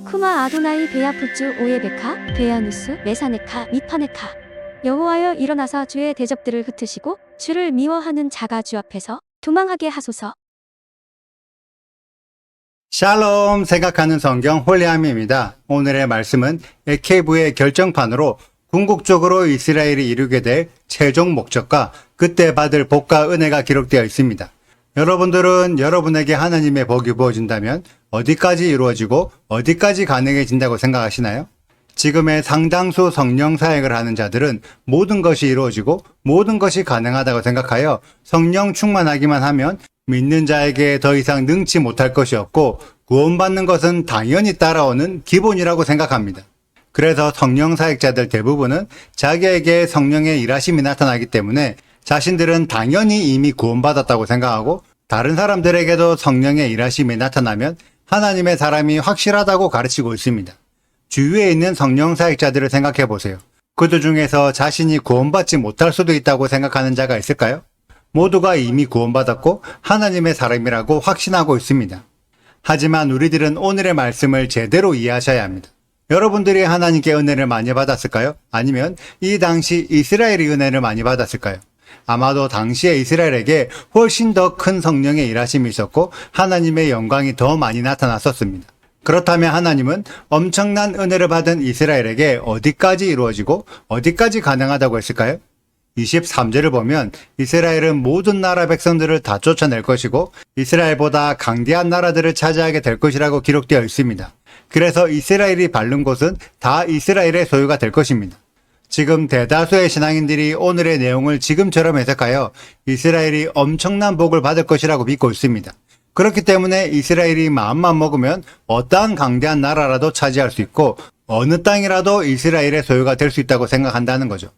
쿠마 아도나이 베야푸츠 오예베카 베야누스 메사네카 미파네카. 여호와여 일어나사 주의 대적들을 흩으시고 주를 미워하는 자가 주 앞에서 도망하게 하소서. 샬롬 생각하는 성경 홀리함입니다. 오늘의 말씀은 에케부의 결정판으로 궁극적으로 이스라엘이 이루게 될 최종 목적과 그때 받을 복과 은혜가 기록되어 있습니다. 여러분들은 여러분에게 하나님의 복이 부어진다면 어디까지 이루어지고 어디까지 가능해진다고 생각하시나요? 지금의 상당수 성령 사역을 하는 자들은 모든 것이 이루어지고 모든 것이 가능하다고 생각하여 성령 충만하기만 하면 믿는 자에게 더 이상 능치 못할 것이 없고 구원받는 것은 당연히 따라오는 기본이라고 생각합니다. 그래서 성령 사역자들 대부분은 자기에게 성령의 일하심이 나타나기 때문에 자신들은 당연히 이미 구원받았다고 생각하고 다른 사람들에게도 성령의 일하심이 나타나면 하나님의 사람이 확실하다고 가르치고 있습니다. 주위에 있는 성령 사역자들을 생각해 보세요. 그들 중에서 자신이 구원받지 못할 수도 있다고 생각하는 자가 있을까요? 모두가 이미 구원받았고 하나님의 사람이라고 확신하고 있습니다. 하지만 우리들은 오늘의 말씀을 제대로 이해하셔야 합니다. 여러분들이 하나님께 은혜를 많이 받았을까요? 아니면 이 당시 이스라엘이 은혜를 많이 받았을까요? 아마도 당시의 이스라엘에게 훨씬 더 큰 성령의 일하심이 있었고 하나님의 영광이 더 많이 나타났었습니다. 그렇다면 하나님은 엄청난 은혜를 받은 이스라엘에게 어디까지 이루어지고 어디까지 가능하다고 했을까요? 23절을 보면 이스라엘은 모든 나라 백성들을 다 쫓아낼 것이고 이스라엘보다 강대한 나라들을 차지하게 될 것이라고 기록되어 있습니다. 그래서 이스라엘이 밟는 곳은 다 이스라엘의 소유가 될 것입니다. 지금 대다수의 신앙인들이 오늘의 내용을 지금처럼 해석하여 이스라엘이 엄청난 복을 받을 것이라고 믿고 있습니다. 그렇기 때문에 이스라엘이 마음만 먹으면 어떠한 강대한 나라라도 차지할 수 있고 어느 땅이라도 이스라엘의 소유가 될 수 있다고 생각한다는 거죠.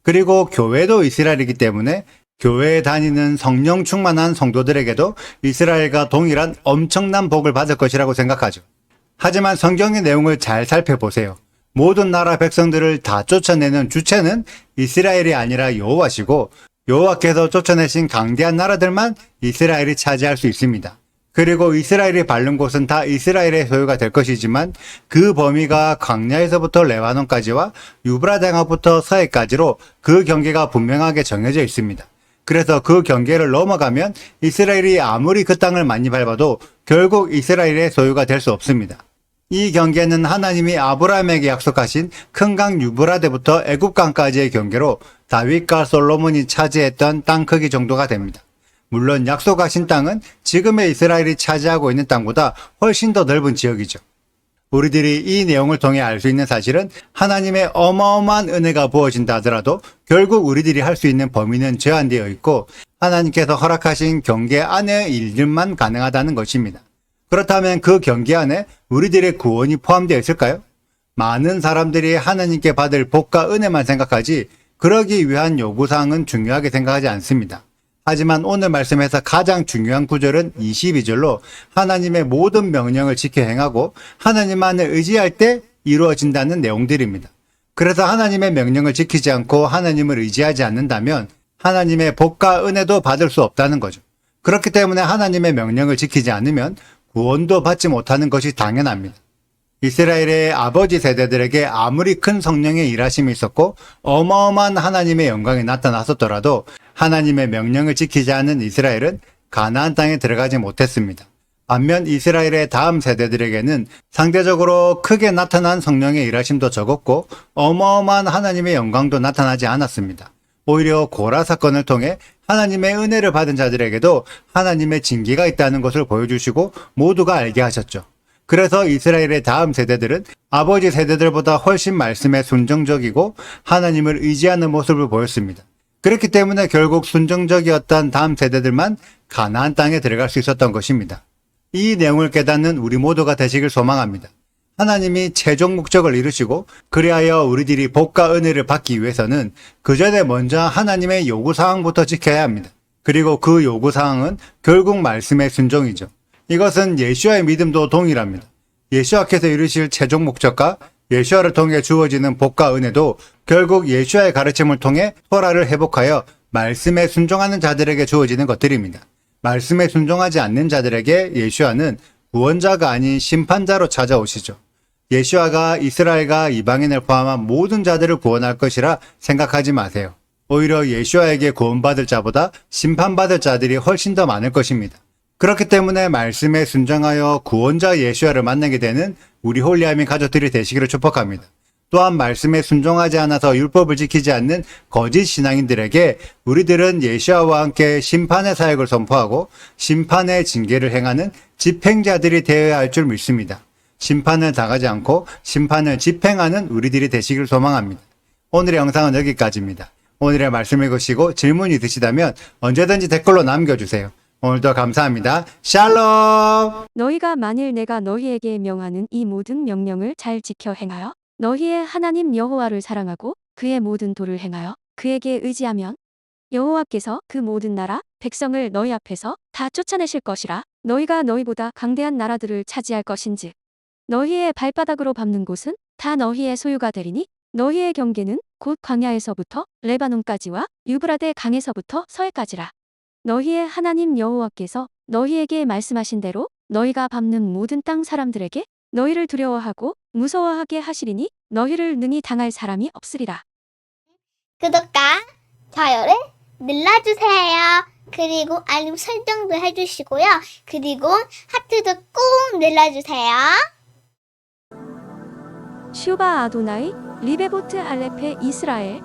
그리고 교회도 이스라엘이기 때문에 교회에 다니는 성령 충만한 성도들에게도 이스라엘과 동일한 엄청난 복을 받을 것이라고 생각하죠. 하지만 성경의 내용을 잘 살펴보세요. 모든 나라 백성들을 다 쫓아내는 주체는 이스라엘이 아니라 여호와시고 여호와께서 쫓아내신 강대한 나라들만 이스라엘이 차지할 수 있습니다. 그리고 이스라엘이 밟는 곳은 다 이스라엘의 소유가 될 것이지만 그 범위가 광야에서부터 레바논까지와 유브라데 강부터 서해까지로 그 경계가 분명하게 정해져 있습니다. 그래서 그 경계를 넘어가면 이스라엘이 아무리 그 땅을 많이 밟아도 결국 이스라엘의 소유가 될 수 없습니다. 이 경계는 하나님이 아브라함에게 약속하신 큰 강 유브라데부터 애굽강까지의 경계로 다윗과 솔로몬이 차지했던 땅 크기 정도가 됩니다. 물론 약속하신 땅은 지금의 이스라엘이 차지하고 있는 땅보다 훨씬 더 넓은 지역이죠. 우리들이 이 내용을 통해 알 수 있는 사실은 하나님의 어마어마한 은혜가 부어진다 하더라도 결국 우리들이 할 수 있는 범위는 제한되어 있고 하나님께서 허락하신 경계 안의 일들만 가능하다는 것입니다. 그렇다면 그 경계 안에 우리들의 구원이 포함되어 있을까요? 많은 사람들이 하나님께 받을 복과 은혜만 생각하지 그러기 위한 요구사항은 중요하게 생각하지 않습니다. 하지만 오늘 말씀에서 가장 중요한 구절은 22절로 하나님의 모든 명령을 지켜 행하고 하나님만을 의지할 때 이루어진다는 내용들입니다. 그래서 하나님의 명령을 지키지 않고 하나님을 의지하지 않는다면 하나님의 복과 은혜도 받을 수 없다는 거죠. 그렇기 때문에 하나님의 명령을 지키지 않으면 구원도 받지 못하는 것이 당연합니다. 이스라엘의 아버지 세대들에게 아무리 큰 성령의 일하심이 있었고 어마어마한 하나님의 영광이 나타났었더라도 하나님의 명령을 지키지 않은 이스라엘은 가나안 땅에 들어가지 못했습니다. 반면 이스라엘의 다음 세대들에게는 상대적으로 크게 나타난 성령의 일하심도 적었고 어마어마한 하나님의 영광도 나타나지 않았습니다. 오히려 고라 사건을 통해 하나님의 은혜를 받은 자들에게도 하나님의 징계가 있다는 것을 보여주시고 모두가 알게 하셨죠. 그래서 이스라엘의 다음 세대들은 아버지 세대들보다 훨씬 말씀에 순종적이고 하나님을 의지하는 모습을 보였습니다. 그렇기 때문에 결국 순종적이었던 다음 세대들만 가나안 땅에 들어갈 수 있었던 것입니다. 이 내용을 깨닫는 우리 모두가 되시길 소망합니다. 하나님이 최종 목적을 이루시고 그리하여 우리들이 복과 은혜를 받기 위해서는 그 전에 먼저 하나님의 요구사항부터 지켜야 합니다. 그리고 그 요구사항은 결국 말씀의 순종이죠. 이것은 예수와의 믿음도 동일합니다. 예수와께서 이루실 최종 목적과 예수와를 통해 주어지는 복과 은혜도 결국 예수와의 가르침을 통해 토라를 회복하여 말씀에 순종하는 자들에게 주어지는 것들입니다. 말씀에 순종하지 않는 자들에게 예수와는 구원자가 아닌 심판자로 찾아오시죠. 예수아가 이스라엘과 이방인을 포함한 모든 자들을 구원할 것이라 생각하지 마세요. 오히려 예수아에게 구원받을 자보다 심판받을 자들이 훨씬 더 많을 것입니다. 그렇기 때문에 말씀에 순종하여 구원자 예수아를 만나게 되는 우리 홀리아민 가족들이 되시기를 축복합니다. 또한 말씀에 순종하지 않아서 율법을 지키지 않는 거짓 신앙인들에게 우리들은 예수아와 함께 심판의 사역을 선포하고 심판의 징계를 행하는 집행자들이 되어야 할 줄 믿습니다. 심판을 당하지 않고 심판을 집행하는 우리들이 되시길 소망합니다. 오늘의 영상은 여기까지입니다. 오늘의 말씀 읽으시고 질문이 있으시다면 언제든지 댓글로 남겨주세요. 오늘도 감사합니다. 샬롬! 너희가 만일 내가 너희에게 명하는 이 모든 명령을 잘 지켜 행하여 너희의 하나님 여호와를 사랑하고 그의 모든 도를 행하여 그에게 의지하면 여호와께서 그 모든 나라 백성을 너희 앞에서 다 쫓아내실 것이라. 너희가 너희보다 강대한 나라들을 차지할 것인즉 너희의 발바닥으로 밟는 곳은 다 너희의 소유가 되리니 너희의 경계는 곧 광야에서부터 레바논까지와 유브라데 강에서부터 서해까지라. 너희의 하나님 여호와께서 너희에게 말씀하신 대로 너희가 밟는 모든 땅 사람들에게 너희를 두려워하고 무서워하게 하시리니 너희를 능히 당할 사람이 없으리라. 구독과 좋아요를 눌러주세요. 그리고 알림 설정도 해주시고요. 그리고 하트도 꼭 눌러주세요. 슈바 아도나이 리베보트 알레페 이스라엘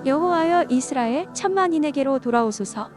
여호와여 이스라엘 천만인에게로 돌아오소서.